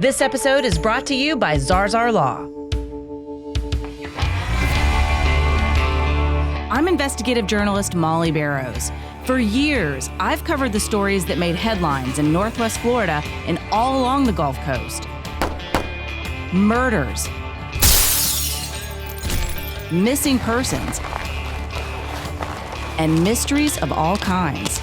This episode is brought to you by Zarszar Law. I'm investigative journalist Molly Barrows. For years, I've covered the stories that made headlines in Northwest Florida and all along the Gulf Coast. Murders, missing persons, and mysteries of all kinds.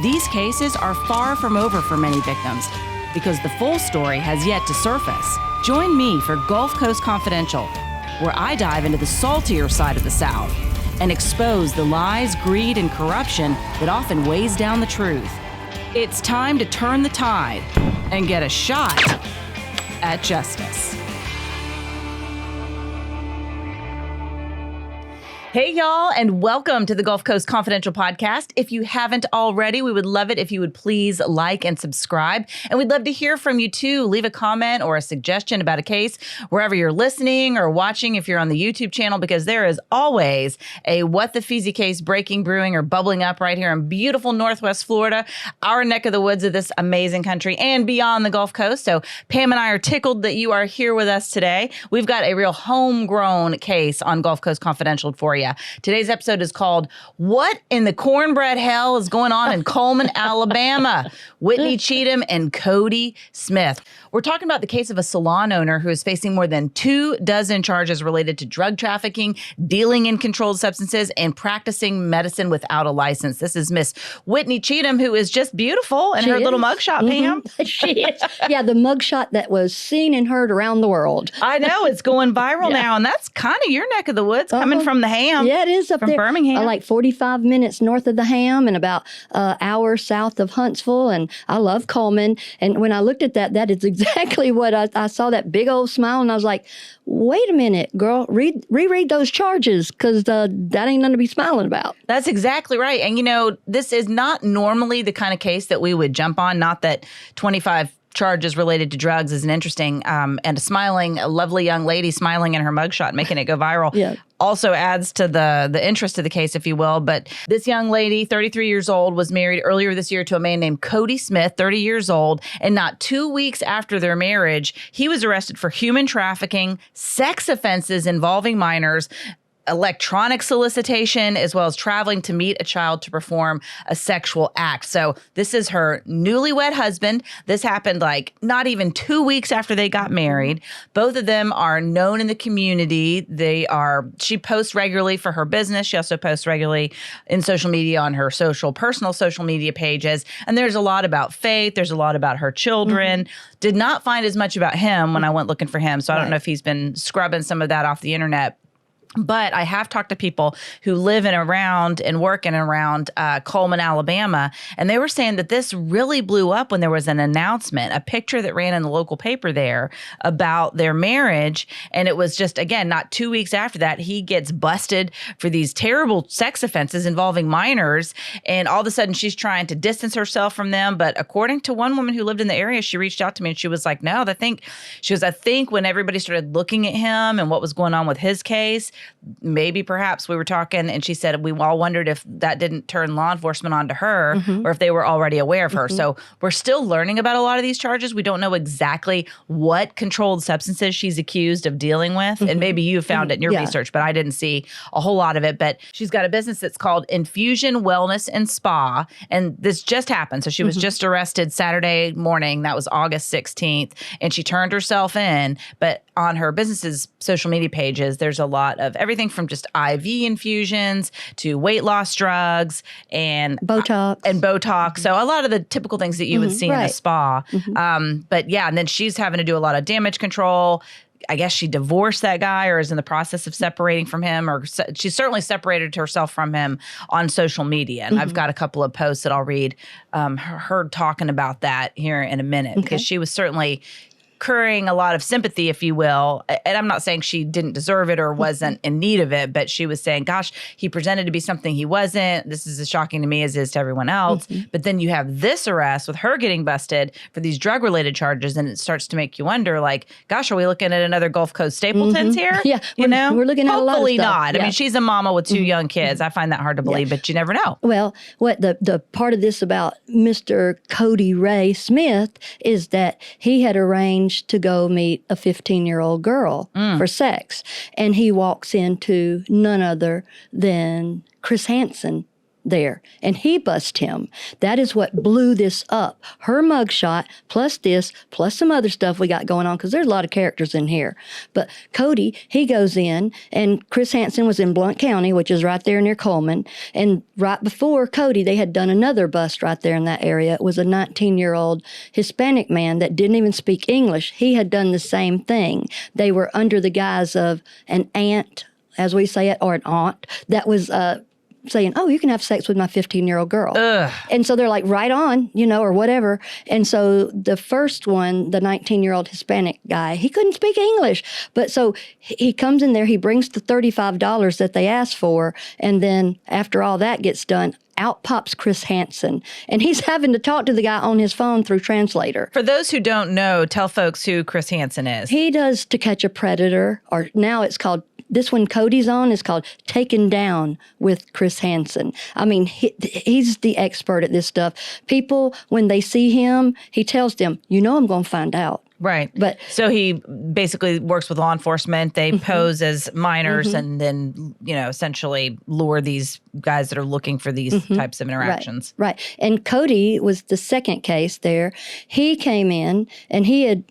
These cases are far from over for many victims because the full story has yet to surface. Join me for Gulf Coast Confidential, where I dive into the saltier side of the South and expose the lies, greed, and corruption that often weighs down the truth. It's time to turn the tide and get a shot at justice. Hey, y'all, and welcome to the Gulf Coast Confidential podcast. If you haven't already, we would love it if you would please like and subscribe. And we'd love to hear from you, too. Leave a comment or a suggestion about a case wherever you're listening or watching if you're on the YouTube channel, because there is always a What the Feezy case breaking, brewing, or bubbling up right here in beautiful Northwest Florida, our neck of the woods of this amazing country and beyond the Gulf Coast. So Pam and I are tickled that you are here with us today. We've got a real homegrown case on Gulf Coast Confidential for you. Today's episode is called What in the Cornbread Hell is Going On in Cullman, Alabama? Whitney Cheatham and Kody Smith. We're talking about the case of a salon owner who is facing more than 24 charges related to drug trafficking, dealing in controlled substances, and practicing medicine without a license. This is Miss Whitney Cheatham, who is just beautiful in her little mugshot, Pam. She is. Yeah, the mugshot that was seen and heard around the world. I know, it's going viral now, and that's kind of your neck of the woods, coming from the Ham. Yeah, it is up from there. Birmingham. Like 45 minutes north of the Ham and about an hour south of Huntsville. And I love Coleman. And when I looked at that, that is exactly what I saw, that big old smile. And I was like, wait a minute, girl, reread those charges, because that ain't nothing to be smiling about. That's exactly right. And, you know, this is not normally the kind of case that we would jump on. Not that 25 charges related to drugs isn't interesting. And a lovely young lady smiling in her mugshot, making it go viral. Yeah. Also adds to the interest of the case, if you will. But this young lady, 33 years old, was married earlier this year to a man named Kody Smith, 30 years old. And not 2 weeks after their marriage, he was arrested for human trafficking, sex offenses involving minors, electronic solicitation, as well as traveling to meet a child to perform a sexual act. So this is her newlywed husband. This happened like not even 2 weeks after they got married. Both of them are known in the community. She posts regularly for her business. She also posts regularly in social media on her personal social media pages. And there's a lot about faith. There's a lot about her children. Did not find as much about him when I went looking for him. So I don't know if he's been scrubbing some of that off the internet. But I have talked to people who live in around and work in around Cullman, Alabama, and they were saying that this really blew up when there was an announcement, a picture that ran in the local paper there about their marriage. And it was just, again, not 2 weeks after that, he gets busted for these terrible sex offenses involving minors. And all of a sudden, she's trying to distance herself from them. But according to one woman who lived in the area, she reached out to me and she was like, no, I think when everybody started looking at him and what was going on with his case, perhaps we were talking, and she said we all wondered if that didn't turn law enforcement onto her or if they were already aware of her. So we're still learning about a lot of these charges. We don't know exactly what controlled substances she's accused of dealing with. And maybe you found it in your research, but I didn't see a whole lot of it. But she's got a business that's called Infusion Wellness and Spa. And this just happened. So she was just arrested Saturday morning. That was August 16th. And she turned herself in. But on her business's social media pages, there's a lot of everything from just IV infusions to weight loss drugs and Botox. So a lot of the typical things that you would see in a spa. But yeah, and then she's having to do a lot of damage control. I guess she divorced that guy or is in the process of separating from him, or she certainly separated herself from him on social media. And I've got a couple of posts that I'll read her talking about that here in a minute, because she was certainly incurring a lot of sympathy, if you will. And I'm not saying she didn't deserve it or wasn't in need of it, but she was saying, gosh, he presented to be something he wasn't. This is as shocking to me as it is to everyone else. But then you have this arrest with her getting busted for these drug-related charges, and it starts to make you wonder, like, gosh, are we looking at another Gulf Coast Stapletons here? Yeah, we're looking at a lot of hopefully stuff. not. Yeah. I mean, she's a mama with 2 young kids. I find that hard to believe, but you never know. Well, what the part of this about Mr. Kody Ray Smith is that he had arranged to go meet a 15-year-old girl for sex, and he walks into none other than Chris Hansen there, and he bust him. That is what blew this up. Her mugshot, plus this, plus some other stuff we got going on, because there's a lot of characters in here. But Kody, he goes in, and Chris Hansen was in Blount County, which is right there near Coleman. And right before Kody, they had done another bust right there in that area. It was a 19-year-old Hispanic man that didn't even speak English. He had done the same thing. They were under the guise of an aunt, as we say it, or an aunt, that was saying, oh, you can have sex with my 15-year-old girl. Ugh. And so they're like, right on, or whatever. And so the first one, the 19-year-old Hispanic guy, he couldn't speak English. But so he comes in there, he brings the $35 that they asked for. And then after all that gets done, out pops Chris Hansen. And he's having to talk to the guy on his phone through translator. For those who don't know, tell folks who Chris Hansen is. He does To Catch a Predator, or now it's called, this one Cody's on is called Taken Down with Chris Hansen. I mean, he's the expert at this stuff. People, when they see him, he tells them, I'm going to find out. Right. But so he basically works with law enforcement. They pose as minors and then, essentially lure these guys that are looking for these types of interactions. Right. And Kody was the second case there. He came in and he had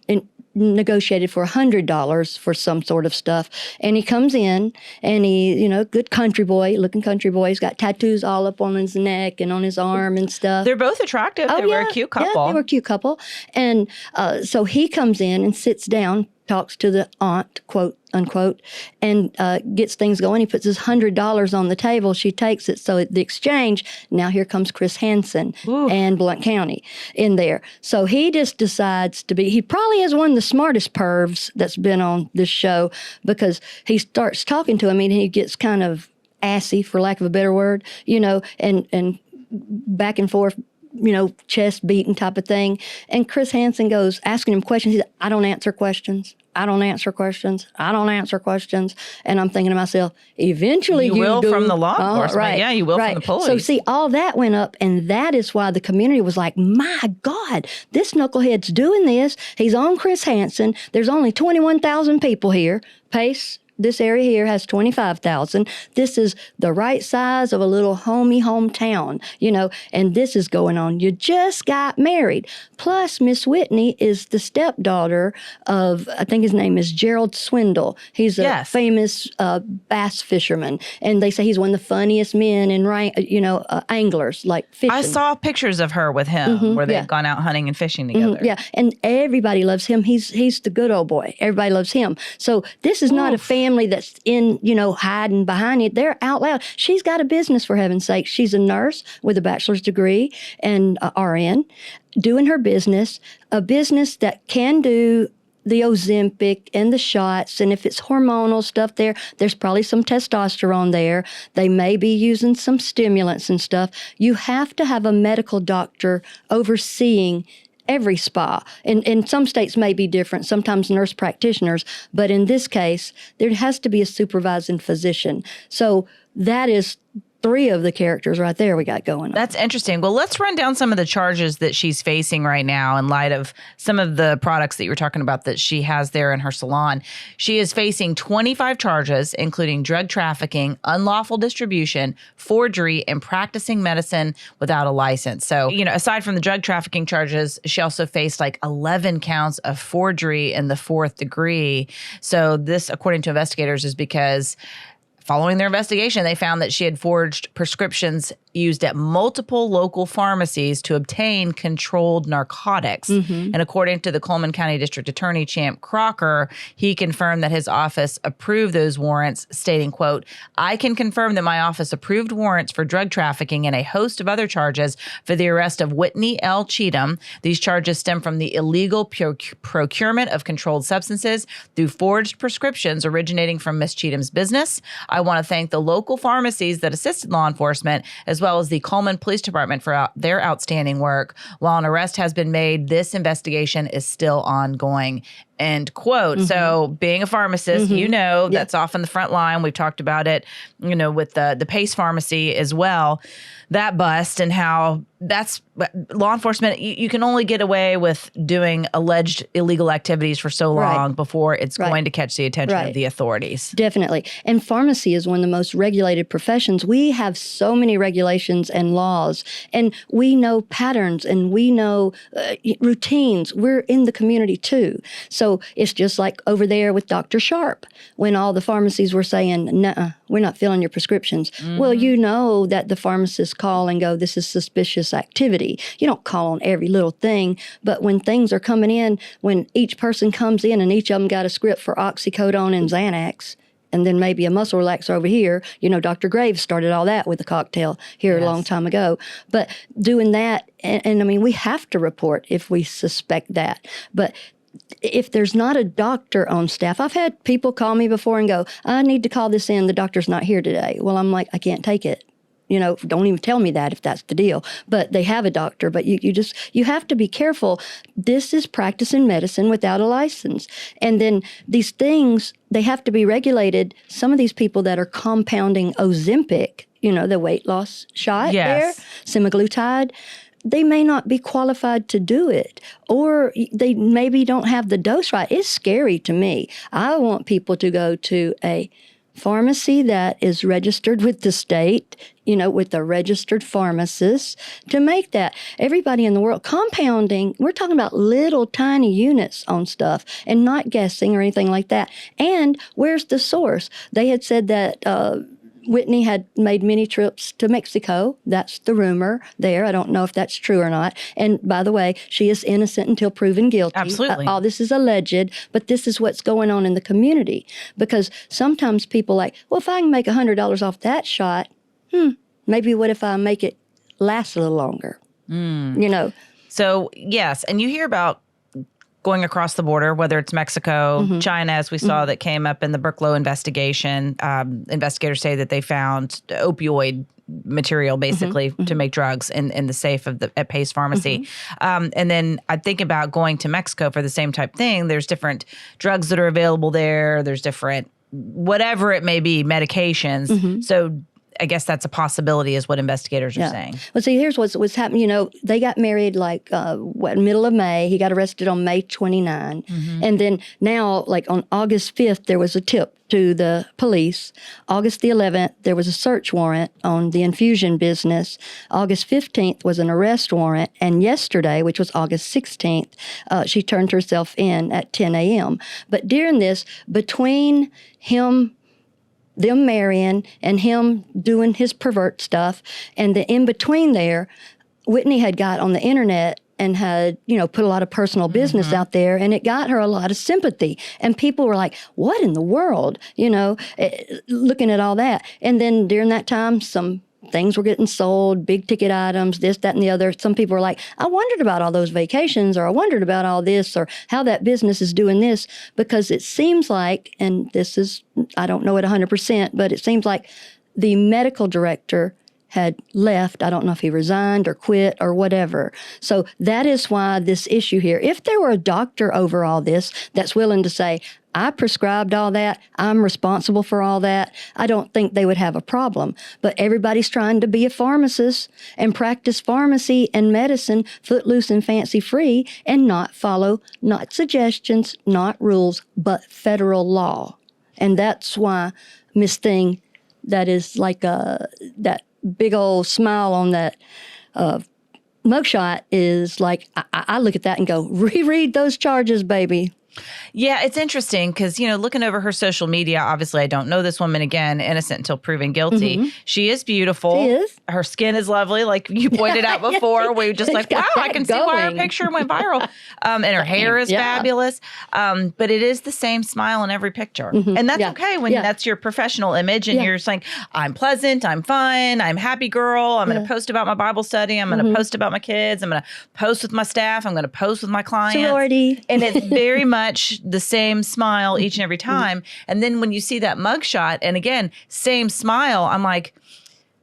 negotiated for $100 for some sort of stuff. And he comes in and he, good country boy, looking country boy. He's got tattoos all up on his neck and on his arm and stuff. They're both attractive. They were a cute couple. Yeah, they were a cute couple. And so he comes in and sits down, talks to the aunt, quote unquote, and gets things going. He puts his $100 on the table. She takes it. So at the exchange, now here comes Chris Hansen and Blount County in there. So he just decides he probably is one of the smartest pervs that's been on this show, because he starts talking to him and he gets kind of assy, for lack of a better word, and back and forth, chest beating type of thing. And Chris Hansen goes asking him questions. He's like, I don't answer questions. I don't answer questions. I don't answer questions. And I'm thinking to myself, eventually you will do. From the law enforcement. Right. Yeah, you will from the police. So see, all that went up, and that is why the community was like, my God, this knucklehead's doing this. He's on Chris Hansen. There's only 21,000 people here. Pace, this area here has 25,000. This is the right size of a little hometown, and this is going on. You just got married. Plus, Miss Whitney is the stepdaughter of, I think his name is Gerald Swindle. He's a famous bass fisherman, and they say he's one of the funniest men in anglers, like fishing. I saw pictures of her with him where they've gone out hunting and fishing together. Yeah, and everybody loves him. He's the good old boy. Everybody loves him. So this is not a family that's in, hiding behind it. They're out loud. She's got a business, for heaven's sake. She's a nurse with a bachelor's degree and RN, doing her business, a business that can do the Ozempic and the shots. And if it's hormonal stuff there's probably some testosterone there. They may be using some stimulants and stuff. You have to have a medical doctor overseeing every spa. And some states may be different, sometimes nurse practitioners, but in this case, there has to be a supervising physician. So that is 3 of the characters right there we got going on. That's interesting. Well, let's run down some of the charges that she's facing right now in light of some of the products that you were talking about that she has there in her salon. She is facing 25 charges, including drug trafficking, unlawful distribution, forgery, and practicing medicine without a license. So, aside from the drug trafficking charges, she also faced 11 counts of forgery in the 4th degree. So this, according to investigators, is because following their investigation, they found that she had forged prescriptions used at multiple local pharmacies to obtain controlled narcotics. And according to the Cullman County District Attorney Champ Crocker, he confirmed that his office approved those warrants, stating, quote, "I can confirm that my office approved warrants for drug trafficking and a host of other charges for the arrest of Whitney L. Cheatham. These charges stem from the illegal procurement of controlled substances through forged prescriptions originating from Miss Cheatham's business. I want to thank the local pharmacies that assisted law enforcement, as well as the Cullman Police Department for their outstanding work. While an arrest has been made, this investigation is still ongoing." End quote. So being a pharmacist, that's often the front line. We've talked about it, with the Pace Pharmacy as well, that bust, and how that's law enforcement. You can only get away with doing alleged illegal activities for so long before it's going to catch the attention of the authorities. Definitely. And pharmacy is one of the most regulated professions. We have so many regulations and laws, and we know patterns, and we know routines. We're in the community too. So it's just like over there with Dr. Sharp, when all the pharmacies were saying, "Nuh-uh, we're not filling your prescriptions." Well, you know that the pharmacists call and go, "This is suspicious activity." You don't call on every little thing, but when things are coming in, when each person comes in and each of them got a script for oxycodone and Xanax, and then maybe a muscle relaxer over here. Dr. Graves started all that with a cocktail here a long time ago. But doing that, and I mean, we have to report if we suspect that. But if there's not a doctor on staff, I've had people call me before and go, "I need to call this in. The doctor's not here today." Well, I'm like, I can't take it. Don't even tell me that if that's the deal. But they have a doctor. But you have to be careful. This is practicing medicine without a license. And then these things, they have to be regulated. Some of these people that are compounding Ozempic, the weight loss shot there, semaglutide, they may not be qualified to do it, or they maybe don't have the dose right. It's scary to me. I want people to go to a pharmacy that is registered with the state, with a registered pharmacist to make that. Everybody in the world, compounding, we're talking about little tiny units on stuff and not guessing or anything like that. And where's the source? They had said that Whitney had made many trips to Mexico. That's the rumor there. I don't know if that's true or not. And by the way, she is innocent until proven guilty. Absolutely. All this is alleged, but this is what's going on in the community. Because sometimes people well, if I can make $100 off that shot, maybe what if I make it last a little longer? So, yes. And you hear about going across the border, whether it's Mexico, China, as we saw that came up in the Burklow investigation. Investigators say that they found opioid material basically to make drugs in the safe at Pace Pharmacy. And then I think about going to Mexico for the same type thing. There's different drugs that are available there. There's different, whatever it may be, medications. So I guess that's a possibility is what investigators are saying. Well, see, here's what's happening. They got married middle of May. He got arrested on May 29. And then now, on August 5th, there was a tip to the police. August the 11th, there was a search warrant on the infusion business. August 15th was an arrest warrant. And yesterday, which was August 16th, she turned herself in at 10 a.m. But during this, between them marrying and him doing his pervert stuff, and the in between there, Whitney had got on the internet and had, put a lot of personal business out there, and it got her a lot of sympathy. And people were like, what in the world? Looking at all that. And then during that time, some things were getting sold, big ticket items, this, that, and the other. Some people were like, I wondered about all those vacations, or I wondered about all this, or how that business is doing this, because it seems like, and this is, I don't know it 100%, but it seems like the medical director had left. I don't know if he resigned or quit or whatever. So that is why this issue here, if there were a doctor over all this that's willing to say, I prescribed all that, I'm responsible for all that, I don't think they would have a problem. But everybody's trying to be a pharmacist and practice pharmacy and medicine footloose and fancy free and not follow, not suggestions, not rules, but federal law. And that's why Miss Thing, that is like that big old smile on that mugshot is like, I look at that and go, reread those charges, baby. Yeah, it's interesting because, looking over her social media, obviously I don't know this woman, again, innocent until proven guilty. She is beautiful. She is. Her skin is lovely, like you pointed out before. We were just like, wow, I can see why her picture went viral. And her hair is fabulous. But it is the same smile in every picture. And that's okay when that's your professional image and you're saying, I'm pleasant, I'm fun, I'm happy girl, I'm going to post about my Bible study, I'm going to post about my kids, I'm going to post with my staff, I'm going to post with my clients. Sorority. And it's very much the same smile each and every time. And then when you see that mugshot, and again, same smile, I'm like,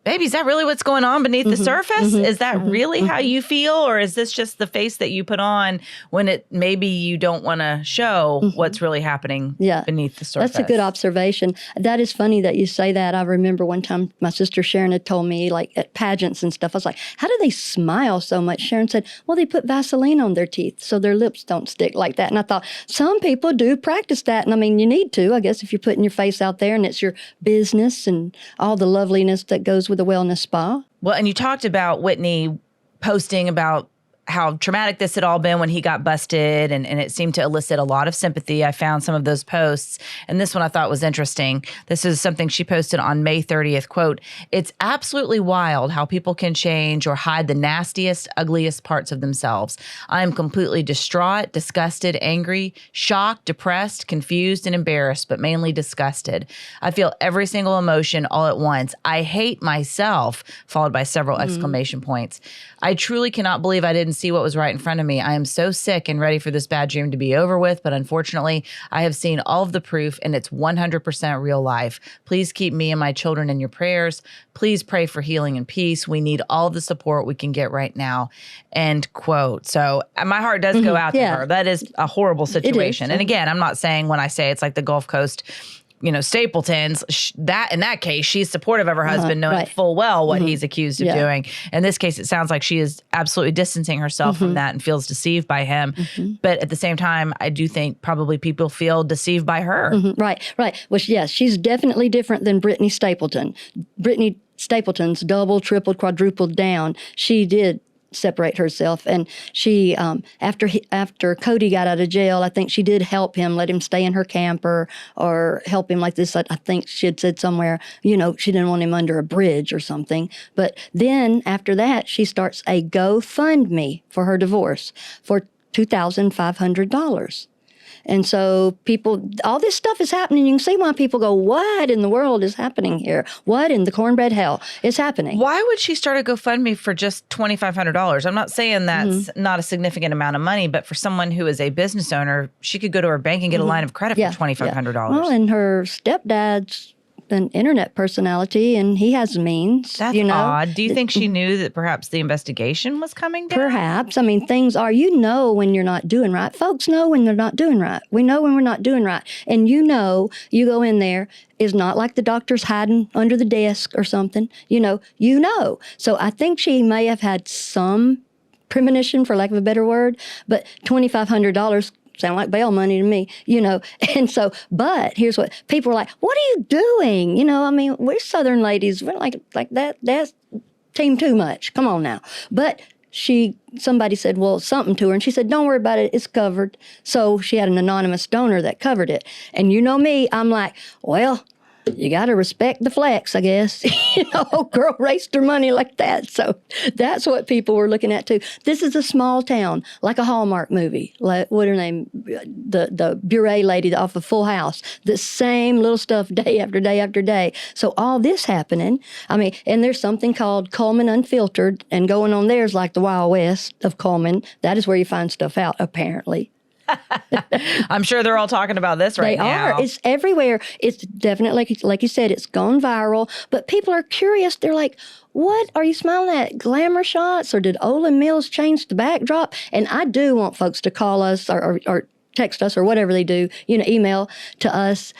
baby, is that really what's going on beneath the surface? Is that really how you feel? Or is this just the face that you put on when maybe you don't want to show what's really happening beneath the surface? That's a good observation. That is funny that you say that. I remember one time my sister Sharon had told me, like at pageants and stuff, I was like, how do they smile so much? Sharon said, well, they put Vaseline on their teeth so their lips don't stick like that. And I thought, some people do practice that. And I mean, you need to, I guess, if you're putting your face out there and it's your business and all the loveliness that goes with the wellness spa. Well, and you talked about Whitney posting about how traumatic this had all been when he got busted, and it seemed to elicit a lot of sympathy. I found some of those posts, and this one I thought was interesting. This is something she posted on May 30th, quote, "It's absolutely wild how people can change or hide the nastiest, ugliest parts of themselves. I am completely distraught, disgusted, angry, shocked, depressed, confused, and embarrassed, but mainly disgusted. I feel every single emotion all at once. I hate myself," followed by several exclamation points. "I truly cannot believe I didn't see what was right in front of me. I am so sick and ready for this bad dream to be over with, but unfortunately, I have seen all of the proof and it's 100% real life. Please keep me and my children in your prayers. Please pray for healing and peace. We need all the support we can get right now." End quote. So my heart does go out to her. That is a horrible situation. And again, I'm not saying when I say it's like the Gulf Coast, Stapletons, that in that case, she's supportive of her husband, knowing full well what he's accused of doing. In this case, it sounds like she is absolutely distancing herself from that and feels deceived by him. But at the same time, I do think probably people feel deceived by her. Right. Well, yes, she's definitely different than Brittany Stapleton. Brittany Stapleton's double, tripled, quadrupled down. She did separate herself, and she after Kody got out of jail, I think she did help him, let him stay in her camper or help him like this. I think she had said somewhere, she didn't want him under a bridge or something. But then after that, she starts a GoFundMe for her divorce for $2,500. And so people, all this stuff is happening. You can see why people go, what in the world is happening here? What in the cornbread hell is happening? Why would she start a GoFundMe for just $2,500? I'm not saying that's not a significant amount of money, but for someone who is a business owner, she could go to her bank and get a line of credit for $2,500. Well, and her stepdad's an internet personality, and he has means. That's odd. Do you think she knew that perhaps the investigation was coming down? Perhaps. I mean, things are, when you're not doing right. Folks know when they're not doing right. We know when we're not doing right. And you go in there, it's not like the doctor's hiding under the desk or something. You know. So I think she may have had some premonition, for lack of a better word, but $2,500 sound like bail money to me, And so, but here's what people are like, what are you doing? I mean, we're Southern ladies. We're like that. That's team too much. Come on now. But somebody said, well, something to her. And she said, don't worry about it. It's covered. So she had an anonymous donor that covered it. And me, I'm like, well, you got to respect the flex, I guess. Girl raised her money like that. So that's what people were looking at, too. This is a small town, like a Hallmark movie. Like, what her name? The Bure lady off of Full House. The same little stuff day after day after day. So all this happening, I mean, and there's something called Coleman Unfiltered, and going on there is like the Wild West of Coleman. That is where you find stuff out, apparently. I'm sure they're all talking about this right now. They are. It's everywhere. It's definitely, like you said, it's gone viral. But people are curious. They're like, what are you smiling at? Glamour shots? Or did Olin Mills change the backdrop? And I do want folks to call us or text us or whatever they do, email to us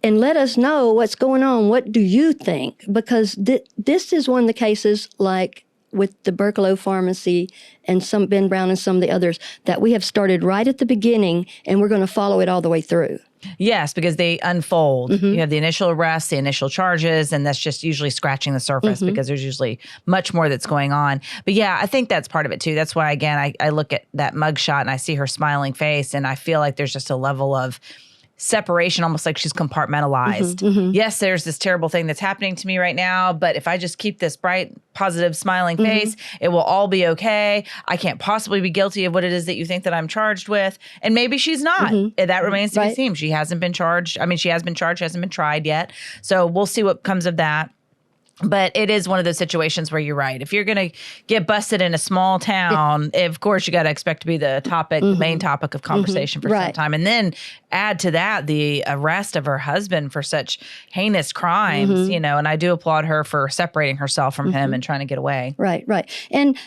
and let us know what's going on. What do you think? Because this is one of the cases like with the Berkelo Pharmacy and some Ben Brown and some of the others that we have started right at the beginning, and we're going to follow it all the way through. Yes, because they unfold. You have the initial arrest, the initial charges, and that's just usually scratching the surface because there's usually much more that's going on. But yeah, I think that's part of it too. That's why, again, I look at that mugshot and I see her smiling face, and I feel like there's just a level of separation, almost like she's compartmentalized. Yes, there's this terrible thing that's happening to me right now, but if I just keep this bright, positive, smiling face, it will all be okay. I can't possibly be guilty of what it is that you think that I'm charged with. And maybe she's not. That remains to be seen. She hasn't been charged. I mean, she has been charged, hasn't been tried yet. So we'll see what comes of that. But it is one of those situations where you're right. If you're going to get busted in a small town, of course, you got to expect to be the topic, the main topic of conversation for some time. And then add to that the arrest of her husband for such heinous crimes, you know, and I do applaud her for separating herself from him and trying to get away. Right. And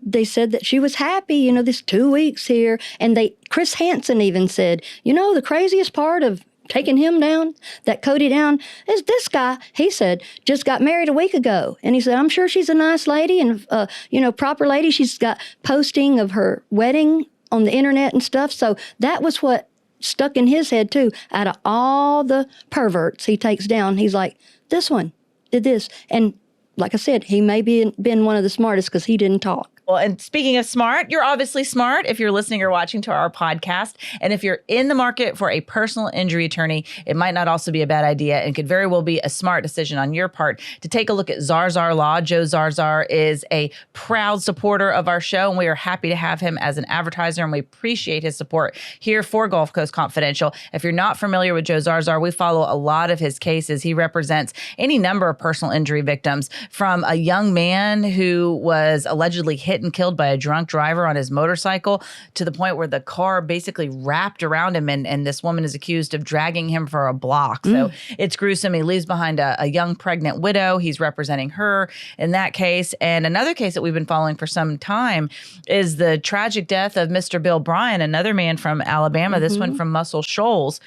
they said that she was happy, you know, this 2 weeks here. And Chris Hansen even said, you know, the craziest part of taking him down, that Kody down, is this guy, he said, just got married a week ago. And he said, I'm sure she's a nice lady and, you know, proper lady. She's got posting of her wedding on the internet and stuff. So that was what stuck in his head too. Out of all the perverts he takes down, he's like, this one did this. And like I said, he may be been one of the smartest because he didn't talk. Well, and speaking of smart, you're obviously smart if you're listening or watching to our podcast. And if you're in the market for a personal injury attorney, it might not also be a bad idea and could very well be a smart decision on your part to take a look at Zarszar Law. Joe Zarszar is a proud supporter of our show, and we are happy to have him as an advertiser, and we appreciate his support here for Gulf Coast Confidential. If you're not familiar with Joe Zarszar, we follow a lot of his cases. He represents any number of personal injury victims, from a young man who was allegedly hit and killed by a drunk driver on his motorcycle to the point where the car basically wrapped around him, and this woman is accused of dragging him for a block. So it's gruesome. He leaves behind a young pregnant widow. He's representing her in that case. And another case that we've been following for some time is the tragic death of Mr. Bill Bryan, another man from Alabama, this one from Muscle Shoals.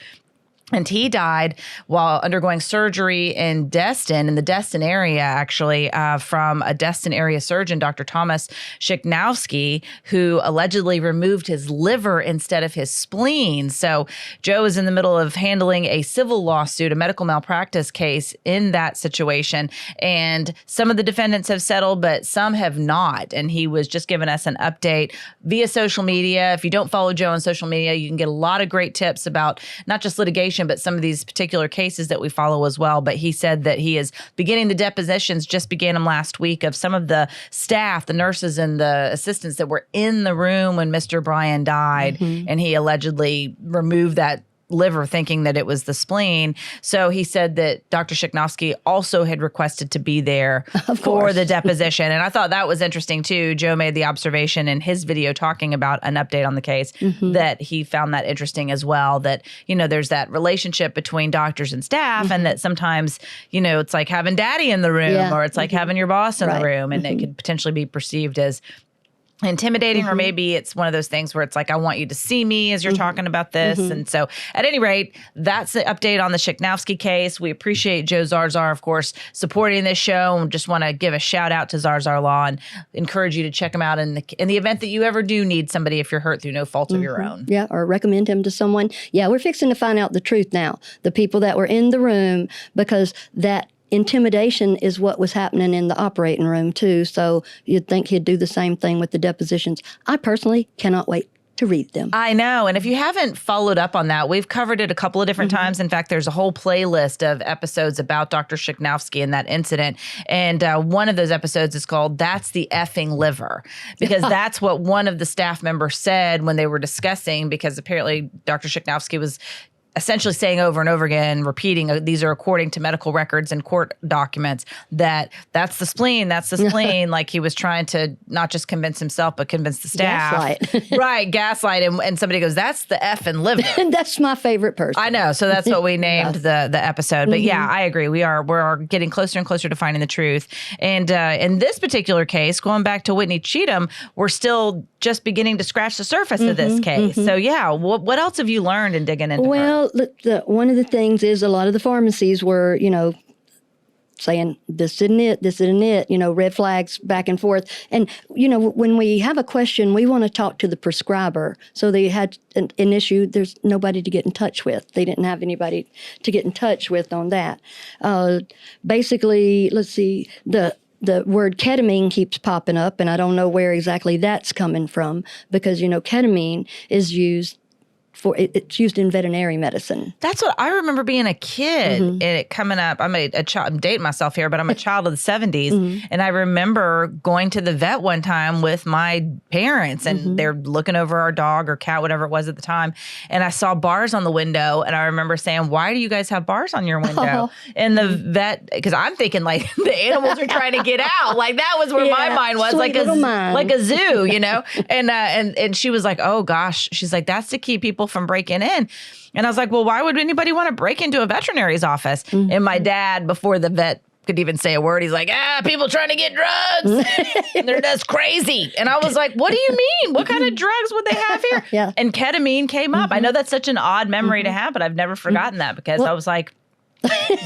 And he died while undergoing surgery in the Destin area, actually, from a Destin area surgeon, Dr. Thomas Szykanowski, who allegedly removed his liver instead of his spleen. So Joe is in the middle of handling a civil lawsuit, a medical malpractice case in that situation. And some of the defendants have settled, but some have not. And he was just giving us an update via social media. If you don't follow Joe on social media, you can get a lot of great tips about not just litigation, but some of these particular cases that we follow as well. But he said that he is beginning the depositions, just began them last week, of some of the staff, the nurses and the assistants that were in the room when Mr. Bryan died. And he allegedly removed that liver thinking that it was the spleen. So he said that Dr. Szykanowski also had requested to be there for the deposition. And I thought that was interesting too. Joe made the observation in his video talking about an update on the case that he found that interesting as well, that, you know, there's that relationship between doctors and staff and that sometimes, you know, it's like having daddy in the room or it's like having your boss in the room, and it could potentially be perceived as intimidating, or maybe it's one of those things where it's like, I want you to see me as you're talking about this. And so at any rate, that's the update on the Szykanowski case. We appreciate Joe Zarszar, of course, supporting this show, and just want to give a shout out to Zarszar Law and encourage you to check him out in the event that you ever do need somebody if you're hurt through no fault of your own. Yeah, or recommend him to someone. Yeah, we're fixing to find out the truth now, the people that were in the room, because that intimidation is what was happening in the operating room too. So you'd think he'd do the same thing with the depositions. I personally cannot wait to read them. I know. And if you haven't followed up on that, we've covered it a couple of different times. In fact, there's a whole playlist of episodes about Dr. Szykanowski and that incident. And one of those episodes is called That's the Effing Liver, because that's what one of the staff members said when they were discussing, because apparently Dr. Szykanowski was essentially saying over and over again, repeating, these are according to medical records and court documents, that's the spleen, that's the spleen. Like he was trying to not just convince himself, but convince the staff. Gaslight. Right, gaslight. And somebody goes, that's the effing liver. And that's my favorite person. I know. So that's what we named the episode. But yeah, I agree. We're getting closer and closer to finding the truth. And in this particular case, going back to Whitney Cheatham, we're still just beginning to scratch the surface of this case. So yeah, what else have you learned in digging into her? Well, one of the things is a lot of the pharmacies were, you know, saying, this isn't it, red flags back and forth. And, when we have a question, we want to talk to the prescriber. So they had an issue, there's nobody to get in touch with. They didn't have anybody to get in touch with on that. Basically, let's see, the word ketamine keeps popping up, and I don't know where exactly that's coming from because, ketamine is used it's used in veterinary medicine. That's what I remember being a kid and it coming up. I'm a child. I'm dating myself here, but I'm a child of the 70s. And I remember going to the vet one time with my parents and they're looking over our dog or cat, whatever it was at the time. And I saw bars on the window. And I remember saying, why do you guys have bars on your window? And the vet, because I'm thinking like the animals are trying to get out. Like that was where my mind was, like a zoo, And she was like, oh gosh. She's like, that's to keep people from breaking in. And I was like, well, why would anybody want to break into a veterinary's office? And my dad, before the vet could even say a word, he's like, people trying to get drugs. And they're just crazy. And I was like, what do you mean? What kind of drugs would they have here? Yeah. And ketamine came up. I know that's such an odd memory to have, but I've never forgotten that because I was like,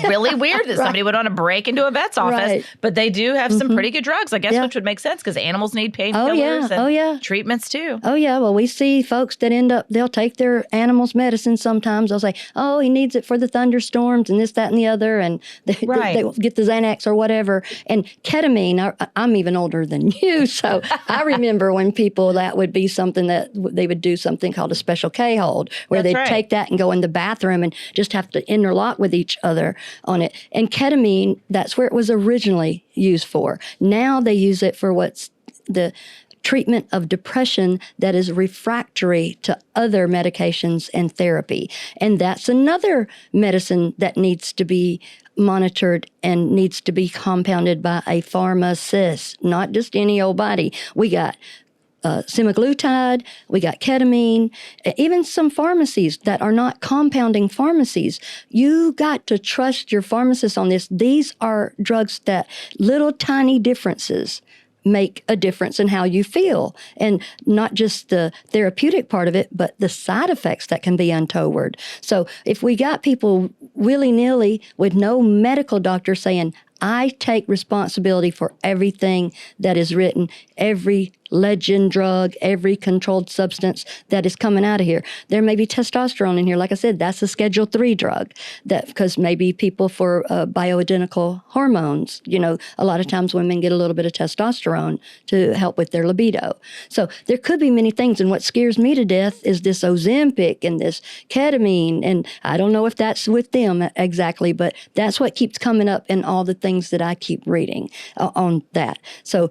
really weird that somebody would want to break into a vet's office, but they do have some pretty good drugs, I guess, which would make sense because animals need painkillers and treatments too. Oh, yeah. Well, we see folks that they'll take their animals' medicine sometimes. They'll say, oh, he needs it for the thunderstorms and this, that, and the other. And they get the Xanax or whatever. And ketamine, I'm even older than you. So I remember when that would be something that they would do something called a special K hold, where they'd take that and go in the bathroom and just have to interlock with each other on it. And ketamine, that's where it was originally used for. Now they use it for what's the treatment of depression that is refractory to other medications and therapy. And that's another medicine that needs to be monitored and needs to be compounded by a pharmacist, not just any old body. We got semaglutide, we got ketamine, even some pharmacies that are not compounding pharmacies. You got to trust your pharmacist on this. These are drugs that little tiny differences make a difference in how you feel. And not just the therapeutic part of it, but the side effects that can be untoward. So if we got people willy-nilly with no medical doctor saying, I take responsibility for everything that is written, every legend drug, every controlled substance that is coming out of here. There may be testosterone in here. Like I said, that's a Schedule III drug. That because maybe people for bioidentical hormones, a lot of times women get a little bit of testosterone to help with their libido. So there could be many things. And what scares me to death is this Ozempic and this ketamine. And I don't know if that's with them exactly, but that's what keeps coming up in all the things that I keep reading on that. So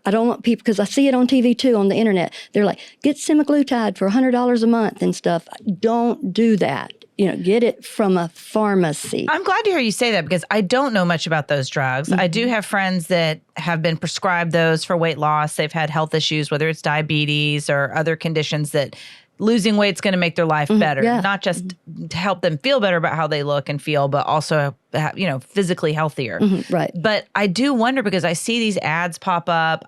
I don't want people, because I see it on TV too, on the internet. They're like, get semaglutide for $100 a month and stuff. Don't do that. Get it from a pharmacy. I'm glad to hear you say that because I don't know much about those drugs. I do have friends that have been prescribed those for weight loss. They've had health issues, whether it's diabetes or other conditions that losing weight is going to make their life better, not just to help them feel better about how they look and feel, but also, physically healthier. Right. But I do wonder because I see these ads pop up,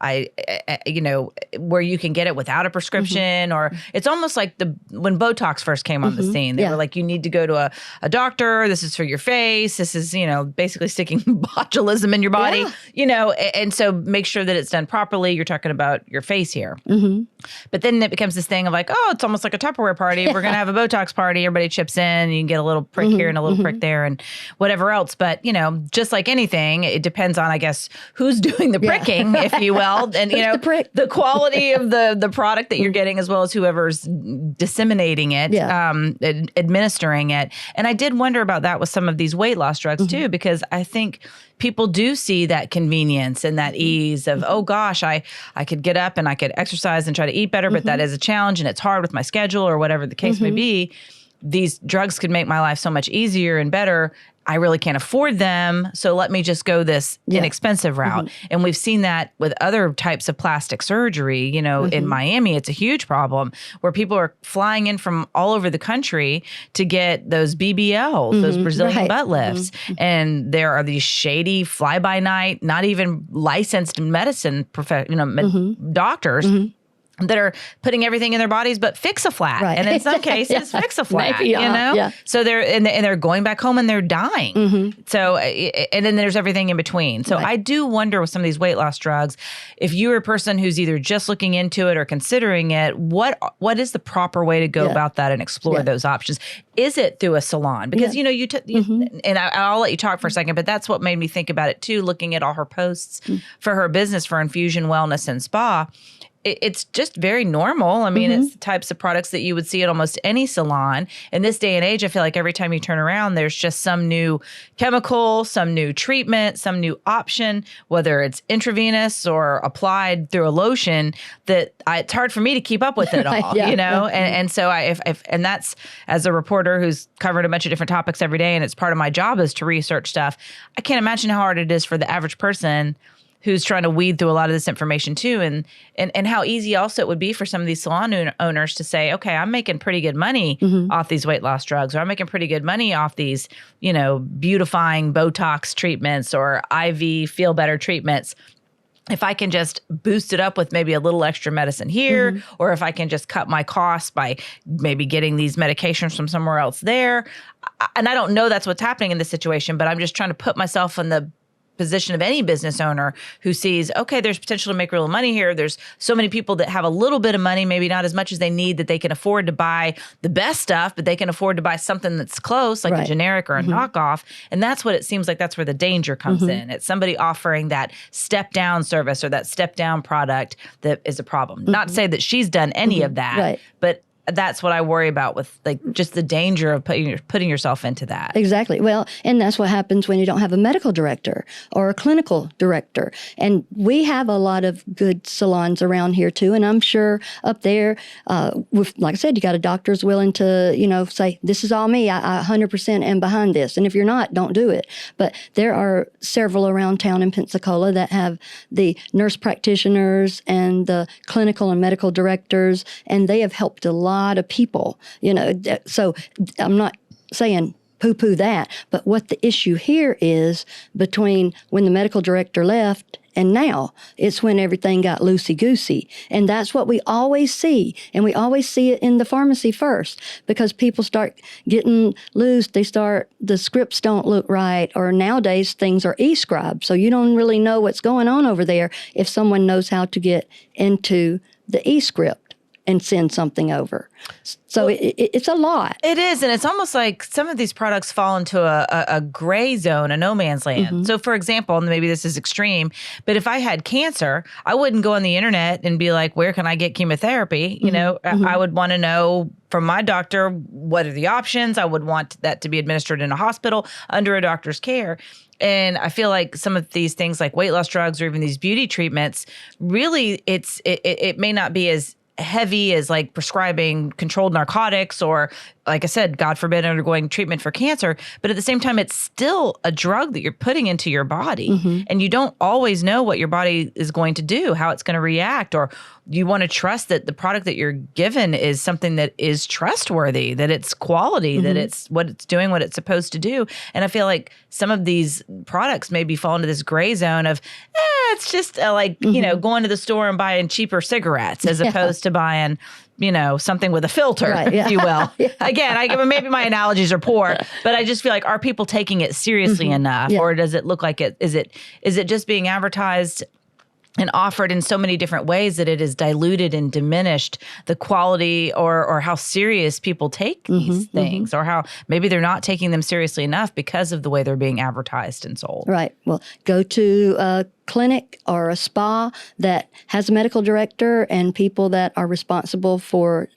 where you can get it without a prescription, or it's almost like when Botox first came on the scene, they were like, you need to go to a doctor. This is for your face. This is, basically sticking botulism in your body, and so make sure that it's done properly. You're talking about your face here. But then it becomes this thing of like, oh, it's almost like a Tupperware party. We're going to have a Botox party. Everybody chips in. You can get a little prick here and a little prick there and whatever else. But, just like anything, it depends on, I guess, who's doing the pricking, if you will. And, the quality of the product that you're getting as well as whoever's disseminating it, administering it. And I did wonder about that with some of these weight loss drugs too, because I think people do see that convenience and that ease of, oh gosh, I could get up and I could exercise and try to eat better, but that is a challenge and it's hard with my schedule or whatever the case may be. These drugs could make my life so much easier and better. I really can't afford them, so let me just go this inexpensive route. And we've seen that with other types of plastic surgery. In Miami, it's a huge problem where people are flying in from all over the country to get those BBLs, those Brazilian butt lifts. And there are these shady fly-by-night, not even licensed medicine doctors that are putting everything in their bodies but fix a flat, Right. and in some cases fix a flat. Maybe, yeah. So they're going back home and they're dying. Mm-hmm. So and then there's everything in between. So Right. I do wonder with some of these weight loss drugs, if you're a person who's either just looking into it or considering it, what is the proper way to go about that and explore those options? Is it through a salon? Because and I'll let you talk for a second, but that's what made me think about it too. Looking at all her posts for her business for Infusion Wellness and Spa. It's just very normal. I mean, it's the types of products that you would see at almost any salon. In this day and age, I feel like every time you turn around, there's just some new chemical, some new treatment, some new option, whether it's intravenous or applied through a lotion, that it's hard for me to keep up with it all, And so and that's, as a reporter who's covered a bunch of different topics every day, and it's part of my job is to research stuff. I can't imagine how hard it is for the average person who's trying to weed through a lot of this information too, and how easy also it would be for some of these salon owners to say, okay, I'm making pretty good money off these weight loss drugs, or I'm making pretty good money off these, beautifying Botox treatments or IV feel better treatments. If I can just boost it up with maybe a little extra medicine here, or if I can just cut my costs by maybe getting these medications from somewhere else there. And I don't know that's what's happening in this situation, but I'm just trying to put myself in the position of any business owner who sees, okay, there's potential to make real money here. There's so many people that have a little bit of money, maybe not as much as they need, that they can afford to buy the best stuff, but they can afford to buy something that's close, like a generic or a knockoff. And that's what it seems like, that's where the danger comes in. It's somebody offering that step down service or that step down product that is a problem. Not to say that she's done any of that, but that's what I worry about with just the danger of putting yourself into that. Exactly. Well, and that's what happens when you don't have a medical director or a clinical director. And we have a lot of good salons around here too. And I'm sure up there, like I said, you got a doctor's willing to, say, this is all me. I 100% am behind this. And if you're not, don't do it. But there are several around town in Pensacola that have the nurse practitioners and the clinical and medical directors, and they have helped a lot of people, so I'm not saying poo-poo that, but what the issue here is between when the medical director left and now, it's when everything got loosey-goosey. And that's what we always see. And we always see it in the pharmacy first, because people start getting loose. The scripts don't look right, or nowadays things are e-scribed. So you don't really know what's going on over there if someone knows how to get into the e-script and send something over. So it's a lot. It is. And it's almost like some of these products fall into a gray zone, a no man's land. So for example, and maybe this is extreme, but if I had cancer, I wouldn't go on the internet and be like, where can I get chemotherapy? I would want to know from my doctor, what are the options? I would want that to be administered in a hospital under a doctor's care. And I feel like some of these things like weight loss drugs or even these beauty treatments, really it may not be as heavy as like prescribing controlled narcotics or, like I said, God forbid, undergoing treatment for cancer. But at the same time, it's still a drug that you're putting into your body. And you don't always know what your body is going to do, how it's going to react, or you want to trust that the product that you're given is something that is trustworthy, that it's quality, that it's what it's doing, what it's supposed to do. And I feel like some of these products maybe fall into this gray zone of, it's just going to the store and buying cheaper cigarettes as opposed to buying, something with a filter, if you will. Again, maybe my analogies are poor, but I just feel like, are people taking it seriously enough? Or does it look like it? Is it just being advertised and offered in so many different ways that it has diluted and diminished the quality or how serious people take these things, or how maybe they're not taking them seriously enough because of the way they're being advertised and sold? Right. Well, go to a clinic or a spa that has a medical director and people that are responsible for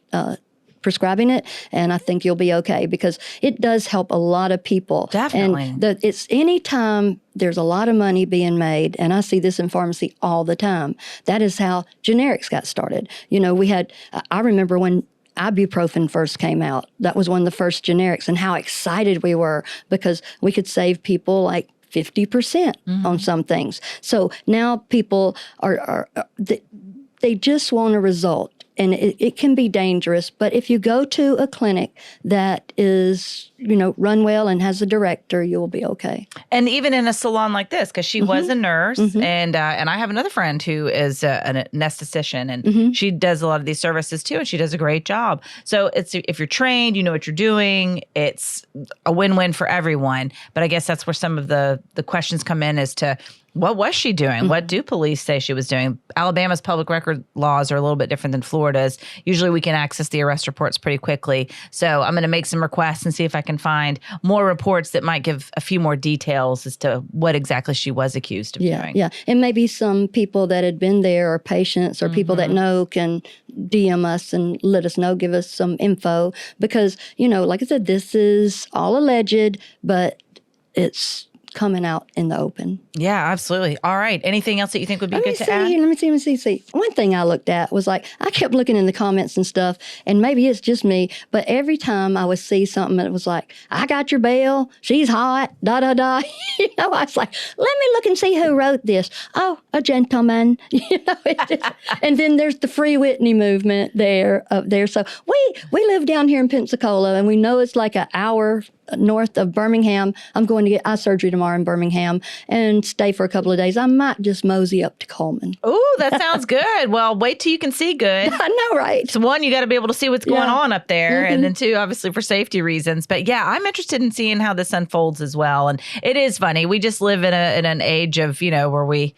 prescribing it, and I think you'll be okay, because it does help a lot of people. Definitely. And it's anytime there's a lot of money being made, and I see this in pharmacy all the time. That is how generics got started. I remember when ibuprofen first came out. That was one of the first generics, and how excited we were because we could save people like 50% on some things. So now people they just want a result. and it can be dangerous. But if you go to a clinic that is, run well and has a director, you'll be okay. And even in a salon like this, because she was a nurse, and I have another friend who is an anesthetician, and she does a lot of these services too, and she does a great job. So if you're trained, you know what you're doing, it's a win-win for everyone. But I guess that's where some of the questions come in as to, what was she doing? What do police say she was doing? Alabama's public record laws are a little bit different than Florida's. Usually we can access the arrest reports pretty quickly. So I'm going to make some requests and see if I can find more reports that might give a few more details as to what exactly she was accused of doing. Yeah. And maybe some people that had been there, or patients, or people that know, can DM us and let us know, give us some info. Because, like I said, this is all alleged, but it's coming out in the open. Yeah, absolutely. All right. Anything else that you think would be good to add? Let me see. One thing I looked at was I kept looking in the comments and stuff, and maybe it's just me, but every time I would see something that was like, I got your bail, she's hot, da, da, da. I was like, let me look and see who wrote this. Oh, a gentleman. And then there's the Free Whitney movement up there. So we live down here in Pensacola, and we know it's like an hour north of Birmingham. I'm going to get eye surgery tomorrow in Birmingham and stay for a couple of days. I might just mosey up to Coleman. Ooh, that sounds good. Well, wait till you can see good. I know, right? So one, you got to be able to see what's going on up there. And then two, obviously for safety reasons. But yeah, I'm interested in seeing how this unfolds as well. And it is funny. We just live in an age of, where we,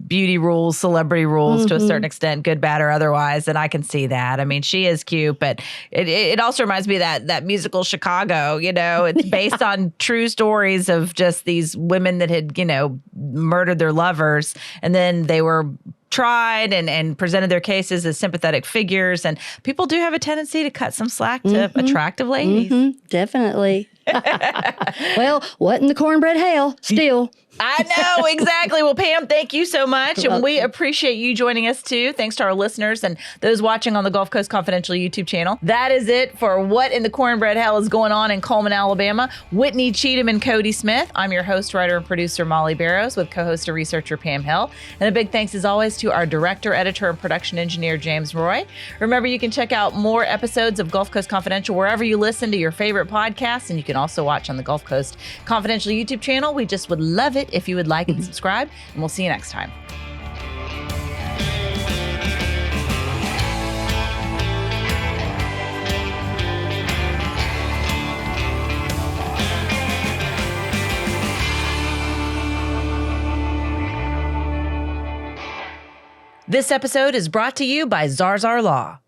beauty rules, celebrity rules to a certain extent, good, bad, or otherwise. And I can see that. I mean, she is cute, but it also reminds me of that musical Chicago. It's based on true stories of just these women that had, murdered their lovers, and then they were tried and presented their cases as sympathetic figures. And people do have a tendency to cut some slack to attractive ladies. Definitely. Well, what in the cornbread hell? Still. I know, exactly. Well, Pam, thank you so much. And we appreciate you joining us, too. Thanks to our listeners and those watching on the Gulf Coast Confidential YouTube channel. That is it for What in the Cornbread Hell is Going On in Cullman, Alabama. Whitney Cheatham and Kody Smith. I'm your host, writer, and producer, Molly Barrows, with co-host and researcher Pam Hill. And a big thanks, as always, to our director, editor, and production engineer, James Roy. Remember, you can check out more episodes of Gulf Coast Confidential wherever you listen to your favorite podcasts. And you can also watch on the Gulf Coast Confidential YouTube channel. We just would love it if you would like and subscribe, and we'll see you next time. This episode is brought to you by Zarszar Law.